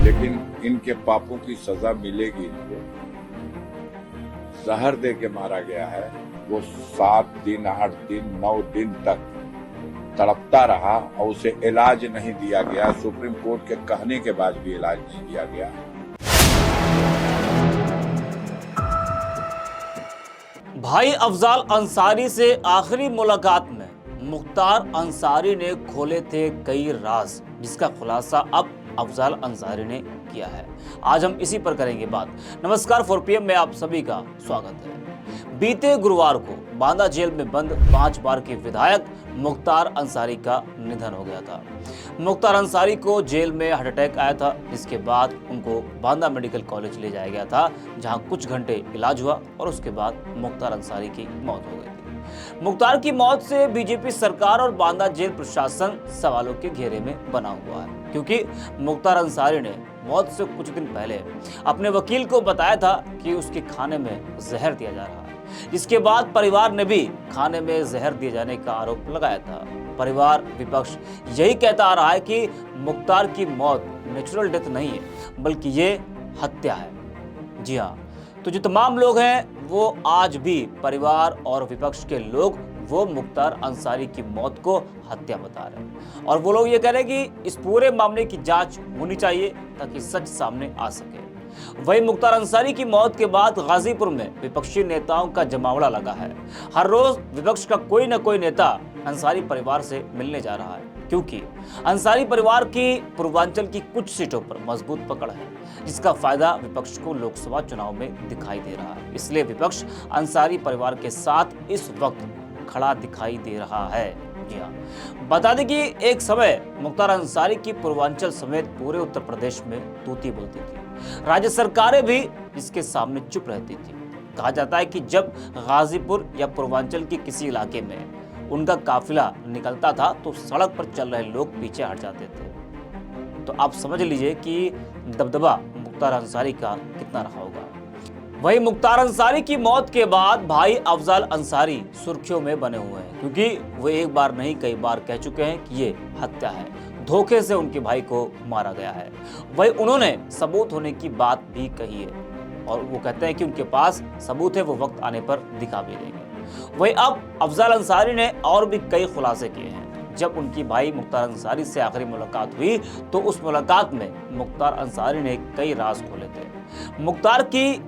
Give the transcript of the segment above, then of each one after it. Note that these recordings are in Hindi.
लेकिन इनके पापों की सजा मिलेगी इनको। जहर दे के मारा गया है। वो 7 दिन 8 दिन 9 दिन तक तड़पता रहा और उसे इलाज नहीं दिया गया। सुप्रीम कोर्ट के कहने के बाद भी इलाज नहीं दिया गया। भाई अफजाल अंसारी से आखिरी मुलाकात में मुख्तार अंसारी ने खोले थे कई राज, जिसका खुलासा अब अफजाल अंसारी ने किया है। आज हम इसी पर करेंगे बात। नमस्कार, 4PM में आप सभी का स्वागत है। बीते गुरुवार को बांदा जेल में बंद 5 बार के विधायक मुख्तार अंसारी का निधन हो गया था। मुख्तार अंसारी को जेल में हार्ट अटैक आया था, जिसके बाद उनको बांदा मेडिकल कॉलेज ले जाया गया था, जहां कुछ घंटे इलाज हुआ और उसके बाद मुख्तार अंसारी की मौत हो गई थी। मुख्तार की मौत से बीजेपी सरकार और बांदा जेल प्रशासन सवालों के घेरे में बना हुआ है, क्योंकि मुख्तार अंसारी ने मौत से कुछ दिन पहले अपने वकील को बताया था कि उसके खाने में जहर दिया जा रहा है। इसके बाद परिवार ने भी खाने में जहर दिए जाने का आरोप लगाया था। परिवार विपक्ष यही कहता आ रहा है कि मुख्तार की मौत नेचुरल डेथ नहीं है, बल्कि ये हत्या है। जी हाँ, तो जो तमाम लोग हैं वो आज भी, परिवार और विपक्ष के लोग, वो मुख्तार अंसारी की मौत को हत्या बता रहे हैं। और वो लोग ये कह रहे हैं कि इस पूरे मामले की जांच होनी चाहिए ताकि सच सामने आ सके। वहीं मुख्तार अंसारी की मौत के बाद गाजीपुर में विपक्षी नेताओं का जमावड़ा लगा है। हर रोज विपक्ष का कोई न कोई नेता अंसारी परिवार से मिलने जा रहा है, क्योंकि अंसारी परिवार की पूर्वांचल की कुछ सीटों पर मजबूत पकड़ है, जिसका फायदा विपक्ष को लोकसभा चुनाव में दिखाई दे रहा है। इसलिए विपक्ष अंसारी परिवार के साथ इस वक्त खड़ा दिखाई दे रहा है। जी हाँ, बता दें कि एक समय मुख्तार अंसारी की पूर्वांचल समेत पूरे उत्तर प्रदेश में तूती बोलती थी। राज्य सरकारें भी इसके सामने चुप रहती थी। कहा जाता है कि जब गाजीपुर या पूर्वांचल के किसी इलाके में उनका काफिला निकलता था तो सड़क पर चल रहे लोग पीछे हट जाते थे। तो आप समझ लीजिए कि दबदबा मुख्तार अंसारी का कितना रहा होगा। वहीं मुख्तार अंसारी की मौत के बाद भाई अफजाल अंसारी सुर्खियों में बने हुए हैं, क्योंकि वो एक बार नहीं कई बार कह चुके हैं कि ये हत्या है, धोखे से उनके भाई को मारा गया है। वहीं उन्होंने सबूत होने की बात भी कही है और वो कहते हैं कि उनके पास सबूत है, वो वक्त आने पर दिखा भी देंगे। वहीं अब अफजाल अंसारी ने और भी कई खुलासे किए हैं। जब उनकी भाई मुख्तार अंसारी से आखिरी मुलाकात हुई तो उस मुलाकात में मुख्तार अंसारी ने कई राज खोले थे। मुख्तार की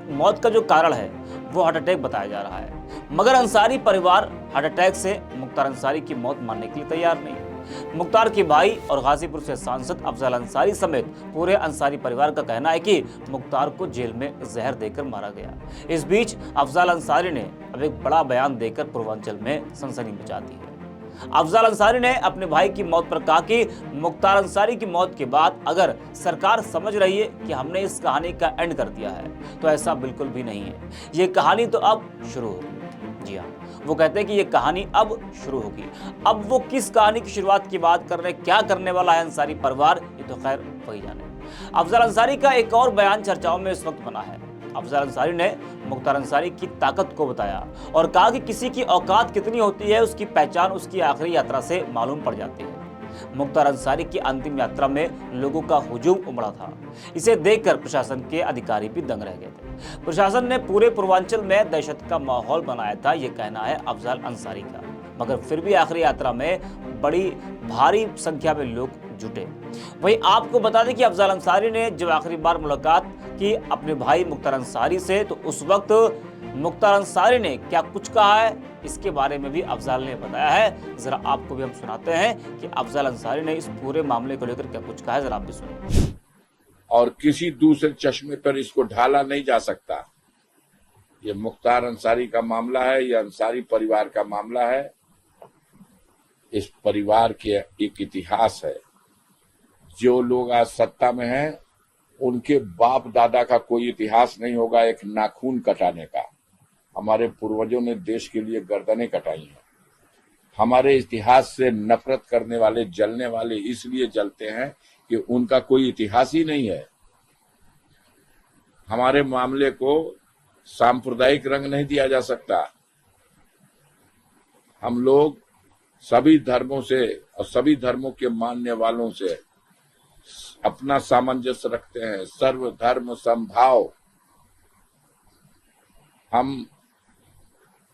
मौत का जो कारण है वो हार्ट अटैक बताया जा रहा है, मगर अंसारी परिवार हार्ट अटैक से मुख्तार अंसारी की मौत मानने के लिए तैयार नहीं है। मुख्तार के भाई और गाजीपुर से सांसद अफजाल अंसारी समेत पूरे अंसारी परिवार का कहना है कि मुख्तार को जेल में जहर देकर मारा गया। इस बीच अफजाल अंसारी ने अब एक बड़ा बयान देकर पूर्वांचल में सनसनी मचा दी है। अफजाल अंसारी ने अपने भाई की मौत पर कहा कि मुख्तार अंसारी की मौत के बाद अगर सरकार समझ रही है कि हमने इस कहानी का एंड कर दिया है, तो ऐसा बिल्कुल भी नहीं है। ये कहानी तो अब शुरू होगी। जी हाँ, वो कहते हैं कि ये कहानी अब शुरू होगी। अब वो किस कहानी की शुरुआत की बात कर रहे हैं, क्या करने वाला है अंसारी परिवार, ये तो खैर वही जाने। अफजाल अंसारी का एक और बयान चर्चाओं में इस वक्त बना है। अफजाल अंसारी ने मुख्तार अंसारी की ताकत को बताया और कहा कि किसी की औकात कितनी होती है उसकी पहचान उसकी आखिरी यात्रा से मालूम पड़ जाती है। मुख्तार अंसारी की अंतिम यात्रा में लोगों का हुजूम उमड़ा था। इसे देखकर प्रशासन के अधिकारी भी दंग रह गए थे। प्रशासन ने पूरे पूर्वांचल में दहशत का माहौल बनाया था, ये कहना है अफजाल अंसारी का, मगर फिर भी आखिरी यात्रा में बड़ी भारी संख्या में लोग जुटे। वहीं आपको बता दें कि अफजाल अंसारी ने जब आखिरी बार मुलाकात की अपने भाई मुख्तार अंसारी से, तो उस वक्त मुख्तार अंसारी ने क्या कुछ कहा है, इसके बारे में भी अफजाल ने बताया है। जरा आपको भी हम सुनाते हैं कि अफजाल अंसारी ने इस पूरे मामले को लेकर क्या कुछ कहा है, जरा आप भी सुनिए। और किसी दूसरे चश्मे पर इसको ढाला नहीं जा सकता। ये मुख्तार अंसारी का मामला है, ये अंसारी परिवार का मामला है। इस परिवार के एक इतिहास है। जो लोग आज सत्ता में हैं, उनके बाप दादा का कोई इतिहास नहीं होगा एक नाखून कटाने का। हमारे पूर्वजों ने देश के लिए गर्दनें कटाई हैं। हमारे इतिहास से नफरत करने वाले, जलने वाले इसलिए जलते हैं कि उनका कोई इतिहास ही नहीं है। हमारे मामले को सांप्रदायिक रंग नहीं दिया जा सकता। हम लोग सभी धर्मों से और सभी धर्मों के मानने वालों से अपना सामंजस्य रखते हैं, सर्वधर्म समभाव। हम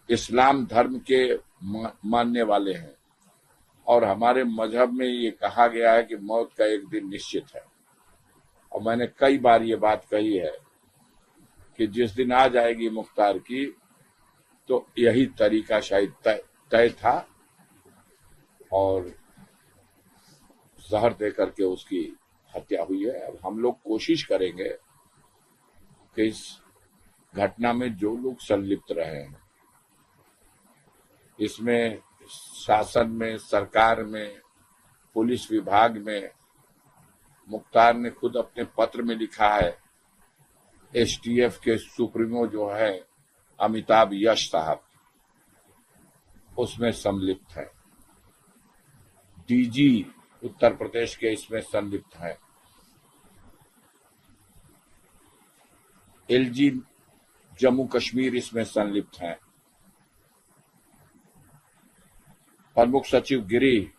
इस्लाम धर्म के मानने वाले हैं और हमारे मजहब में ये कहा गया है कि मौत का एक दिन निश्चित है। और मैंने कई बार ये बात कही है कि जिस दिन आ जाएगी मुख्तार की, तो यही तरीका शायद तय था और जहर दे करके उसकी हत्या हुई है। अब हम लोग कोशिश करेंगे कि इस घटना में जो लोग संलिप्त रहे हैं, इसमें शासन में, सरकार में, पुलिस विभाग में, मुख्तार ने खुद अपने पत्र में लिखा है, एसटीएफ के सुप्रीमो जो है अमिताभ यश साहब, उसमें संलिप्त है। डीजी उत्तर प्रदेश के इसमें संलिप्त है। एलजी जम्मू कश्मीर इसमें संलिप्त हैं। प्रमुख सचिव गिरी,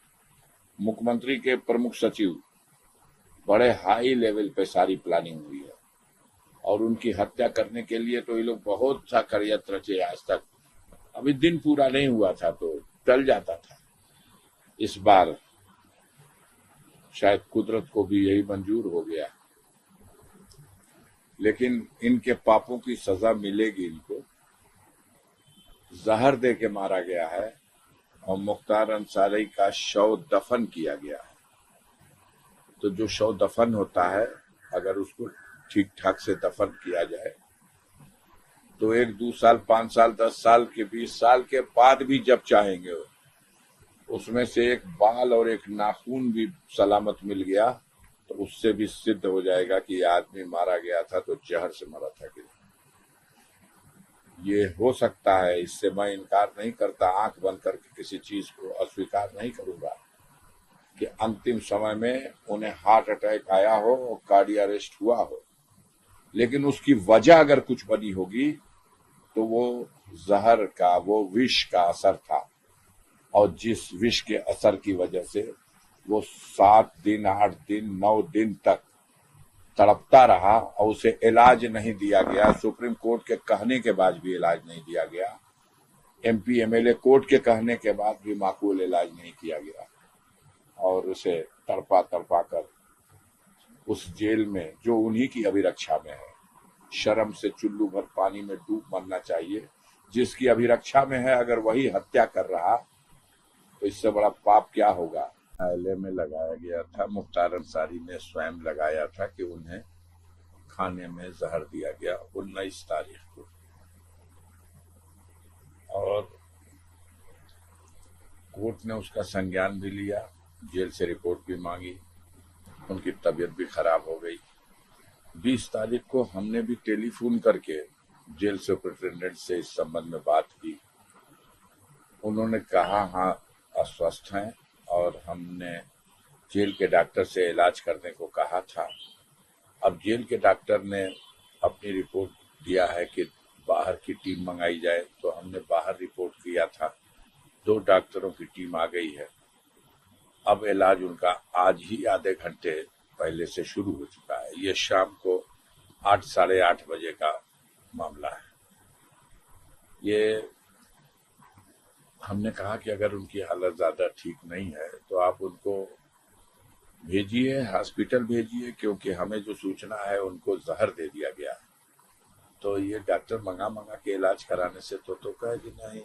मुख्यमंत्री के प्रमुख सचिव, बड़े हाई लेवल पे सारी प्लानिंग हुई है और उनकी हत्या करने के लिए तो ये लोग बहुत सा षड्यंत्र रचे आज तक। अभी दिन पूरा नहीं हुआ था तो टल जाता था। इस बार शायद कुदरत को भी यही मंजूर हो गया, लेकिन इनके पापों की सजा मिलेगी। इनको जहर दे के मारा गया है और मुख्तार अंसारी का शव दफन किया गया है। तो जो शव दफन होता है, अगर उसको ठीक ठाक से दफन किया जाए तो 1, 2 साल, 5 साल, 10 साल के 20 साल के बाद भी जब चाहेंगे उसमें से एक बाल और एक नाखून भी सलामत मिल गया तो उससे भी सिद्ध हो जाएगा कि ये आदमी मारा गया था तो जहर से मरा था कि ये हो सकता है। इससे मैं इनकार नहीं करता, आंख बंद करके किसी चीज को अस्वीकार नहीं करूंगा कि अंतिम समय में उन्हें हार्ट अटैक आया हो और कार्डियक अरेस्ट हुआ हो, लेकिन उसकी वजह अगर कुछ बनी होगी तो वो जहर का, वो विष का असर था और जिस विष के असर की वजह से वो 7 दिन, 8 दिन, 9 दिन तक तड़पता रहा और उसे इलाज नहीं दिया गया। सुप्रीम कोर्ट के कहने के बाद भी इलाज नहीं दिया गया, एमपी एमएलए कोर्ट के कहने के बाद भी माकूल इलाज नहीं किया गया और उसे तड़पा तड़पा कर उस जेल में, जो उन्हीं की अभिरक्षा में है, शर्म से चुल्लू भर पानी में डूब मरना चाहिए। जिसकी अभिरक्षा में है अगर वही हत्या कर रहा तो इससे बड़ा पाप क्या होगा। न्यायालय में लगाया गया था, मुख्तार अंसारी ने स्वयं लगाया था कि उन्हें खाने में जहर दिया गया 19 तारीख को और कोर्ट ने उसका संज्ञान भी लिया, जेल से रिपोर्ट भी मांगी, उनकी तबीयत भी खराब हो गई। 20 तारीख को हमने भी टेलीफोन करके जेल सुपरिटेंडेंट से इस संबंध में बात की। उन्होंने कहा हाँ अस्वस्थ हैं और हमने जेल के डॉक्टर से इलाज करने को कहा था। अब जेल के डॉक्टर ने अपनी रिपोर्ट दिया है कि बाहर की टीम मंगाई जाए, तो हमने बाहर रिपोर्ट किया था, 2 डॉक्टरों की टीम आ गई है। अब इलाज उनका आज ही आधे घंटे पहले से शुरू हो चुका है। ये शाम को 8, साढ़े 8 बजे का मामला है। ये हमने कहा कि अगर उनकी हालत ज्यादा ठीक नहीं है तो आप उनको भेजिए, हॉस्पिटल भेजिए, क्योंकि हमें जो सूचना है उनको जहर दे दिया गया। तो ये डॉक्टर मंगा के इलाज कराने से तो कहे कि नहीं,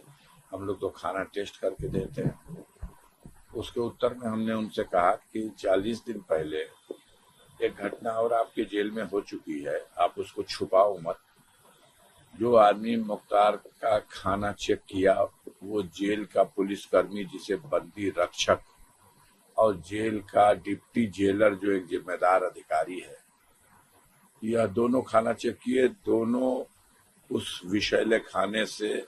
हम लोग तो खाना टेस्ट करके देते हैं। उसके उत्तर में हमने उनसे कहा कि 40 दिन पहले एक घटना और आपके जेल में हो चुकी है, आप उसको छुपाओ मत। जो आदमी मुख्तार का खाना चेक किया वो जेल का पुलिसकर्मी जिसे बंदी रक्षक और जेल का डिप्टी जेलर जो एक जिम्मेदार अधिकारी है, यह दोनों खाना चेक किए, दोनों उस विषैले खाने से,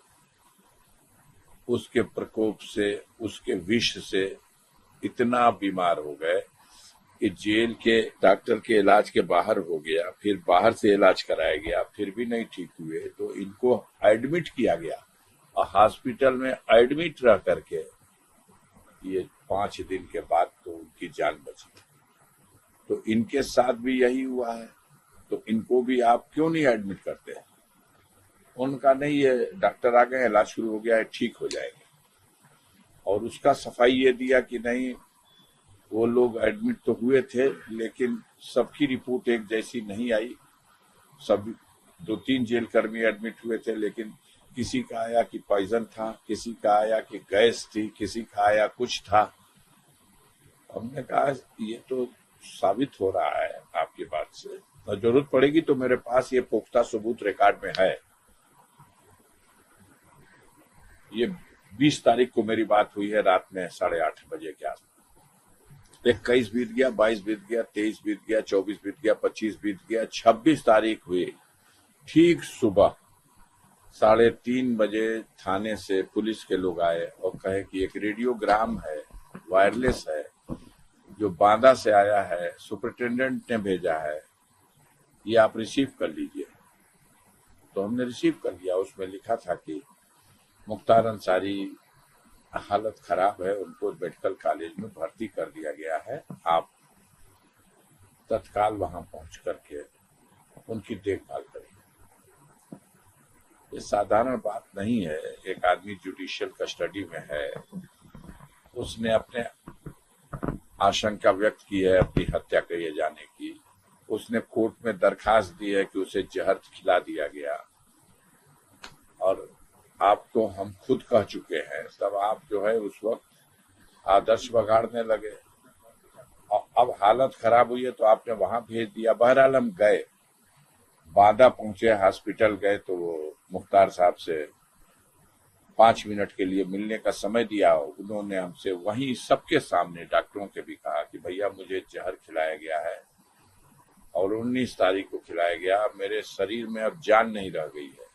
उसके प्रकोप से, उसके विष से इतना बीमार हो गए कि जेल के डॉक्टर के इलाज के बाहर हो गया, फिर बाहर से इलाज कराया गया, फिर भी नहीं ठीक हुए तो इनको एडमिट किया गया और हॉस्पिटल में एडमिट रह करके ये 5 दिन के बाद तो उनकी जान बची। तो इनके साथ भी यही हुआ है, तो इनको भी आप क्यों नहीं एडमिट करते हैं? उनका नहीं, ये डॉक्टर आ गए, इलाज शुरू हो गया है, ठीक हो जाएंगे। और उसका सफाई ये दिया कि नहीं, वो लोग एडमिट तो हुए थे लेकिन सबकी रिपोर्ट एक जैसी नहीं आई। सब 2-3 जेल कर्मी एडमिट हुए थे, लेकिन किसी का आया कि पॉइजन था, किसी का आया कि गैस थी, किसी का आया कुछ था। हमने कहा ये तो साबित हो रहा है आपकी बात से, तो जरूरत पड़ेगी तो मेरे पास ये पुख्ता सबूत रिकॉर्ड में है। ये 20 तारीख को मेरी बात हुई है रात में 8:30 बजे के आसपास। 21 बीत गया, 22 बीत गया, 23 बीत गया, 24 बीत गया, 25 बीत गया, 26 तारीख हुई। ठीक सुबह 3:30 बजे थाने से पुलिस के लोग आए और कहे कि एक रेडियोग्राम है, वायरलेस है, जो बांदा से आया है, सुपरिटेंडेंट ने भेजा है, ये आप रिसीव कर लीजिए। तो हमने रिसीव कर लिया। उसमें लिखा था कि मुख्तार अंसारी हालत खराब है, उनको मेडिकल कॉलेज में भर्ती कर दिया गया है, आप तत्काल वहां पहुंच करके उनकी देखभाल करिए। ये साधारण बात नहीं है। एक आदमी जुडिशियल कस्टडी में है, उसने अपने आशंका व्यक्त की है अपनी हत्या किए जाने की, उसने कोर्ट में दरखास्त दी है कि उसे जहर खिला दिया गया, और आप तो हम खुद कह चुके हैं, तब आप जो है उस वक्त आदर्श बगाड़ने लगे। और अब हालत खराब हुई है तो आपने वहां भेज दिया। बहरहाल हम गए, बांदा पहुंचे, हॉस्पिटल गए, तो वो मुख्तार साहब से 5 मिनट के लिए मिलने का समय दिया। उन्होंने हमसे वहीं सबके सामने, डॉक्टरों के भी, कहा कि भैया मुझे जहर खिलाया गया है और 19 तारीख को खिलाया गया, मेरे शरीर में अब जान नहीं रह गई है।